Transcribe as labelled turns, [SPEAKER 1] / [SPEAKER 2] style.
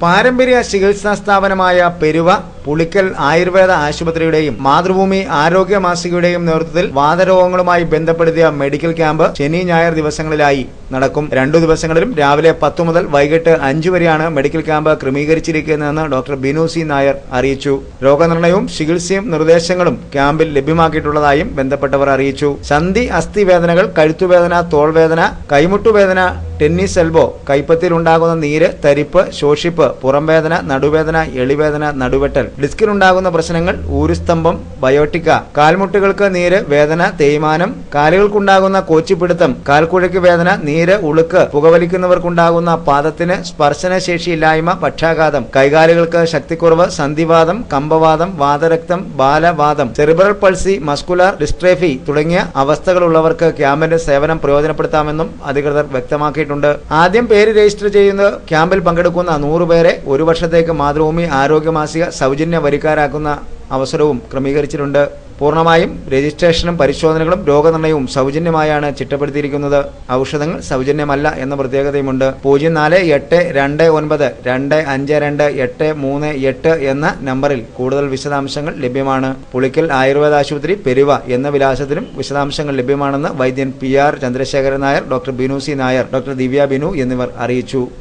[SPEAKER 1] പാരമ്പര്യ ചികിത്സാ സ്ഥാപനമായ പെരുവ പുളിക്കൽ ആയുർവേദ ആശുപത്രിയുടെയും മാതൃഭൂമി ആരോഗ്യ മാസികയുടെയും നേതൃത്വത്തിൽ വാതരോഗങ്ങളുമായി ബന്ധപ്പെടുത്തിയ മെഡിക്കൽ ക്യാമ്പ് ശനി ഞായർ ദിവസങ്ങളിലായി നടക്കും. 2 ദിവസങ്ങളിലും രാവിലെ 10 മുതൽ വൈകിട്ട് 5 വരെയാണ് മെഡിക്കൽ ക്യാമ്പ് ക്രമീകരിച്ചിരിക്കുന്നതെന്ന് ഡോക്ടർ ബിനു സി നായർ അറിയിച്ചു. രോഗനിർണയവും ചികിത്സയും നിർദ്ദേശങ്ങളും ക്യാമ്പിൽ ലഭ്യമാക്കിയിട്ടുള്ളതായും ബന്ധപ്പെട്ടവർ അറിയിച്ചു. സന്ധി അസ്ഥി വേദനകൾ, കഴുത്തുവേദന, തോൾവേദന, കൈമുട്ടുവേദന, ടെന്നീസ് എൽബോ, കൈപ്പത്തിയിലുണ്ടാകുന്ന നീര്, തരിപ്പ്, ശോഷിപ്പ്, പുറംവേദന, നടുവേദന, എളിവേദന, നടുവെട്ടൽ, ഡിസ്കിലുണ്ടാകുന്ന പ്രശ്നങ്ങൾ, ഊരുസ്തംഭം, ബയോട്ടിക്ക, കാൽമുട്ടുകൾക്ക് നീര്, വേദന, തേയ്മാനം, കാലുകൾക്കുണ്ടാകുന്ന കോച്ചിപ്പിടുത്തം, കാൽക്കുഴയ്ക്ക് വേദന, നീര്, ഉളുക്ക്, പുകവലിക്കുന്നവർക്കുണ്ടാകുന്ന പാദത്തിന് സ്പർശനശേഷിയില്ലായ്മ, പക്ഷാഘാതം, കൈകാലുകൾക്ക് ശക്തിക്കുറവ്, സന്ധിവാദം, കമ്പവാദം, വാതരക്തം, ബാലവാദം, സെറിബ്രൽ പൾസി, മസ്കുലർ ഡിസ്ട്രോഫി തുടങ്ങിയ അവസ്ഥകളുള്ളവർക്ക് ക്യാമ്പിന്റെ സേവനം പ്രയോജനപ്പെടുത്താമെന്നും അധികൃതർ വ്യക്തമാക്കിയിട്ടുണ്ട്. ആദ്യം പേര് രജിസ്റ്റർ ചെയ്യുന്ന ക്യാമ്പിൽ പങ്കെടുക്കുന്ന 100 പേരെ 1 വർഷത്തേക്ക് മാതൃഭൂമി ആരോഗ്യ മാസിക സൗജന്യ വരിക്കാരാക്കുന്ന അവസരവും ക്രമീകരിച്ചിട്ടുണ്ട്. പൂർണ്ണമായും രജിസ്ട്രേഷനും പരിശോധനകളും രോഗനിർണയവും സൗജന്യമായാണ് ചിട്ടപ്പെടുത്തിയിരിക്കുന്നത്. ഔഷധങ്ങൾ സൗജന്യമല്ല എന്ന പ്രത്യേകതയുമുണ്ട്. 048252252838 എന്ന നമ്പറിൽ കൂടുതൽ വിശദാംശങ്ങൾ ലഭ്യമാണ്. പുളിക്കൽ ആയുർവേദ ആശുപത്രി, പെരുവ എന്ന വിലാസത്തിലും വിശദാംശങ്ങൾ ലഭ്യമാണെന്ന് വൈദ്യൻ PR Chandrasekharan Nair, doctor Binu C Nair, doctor Divya Binu എന്നിവർ അറിയിച്ചു.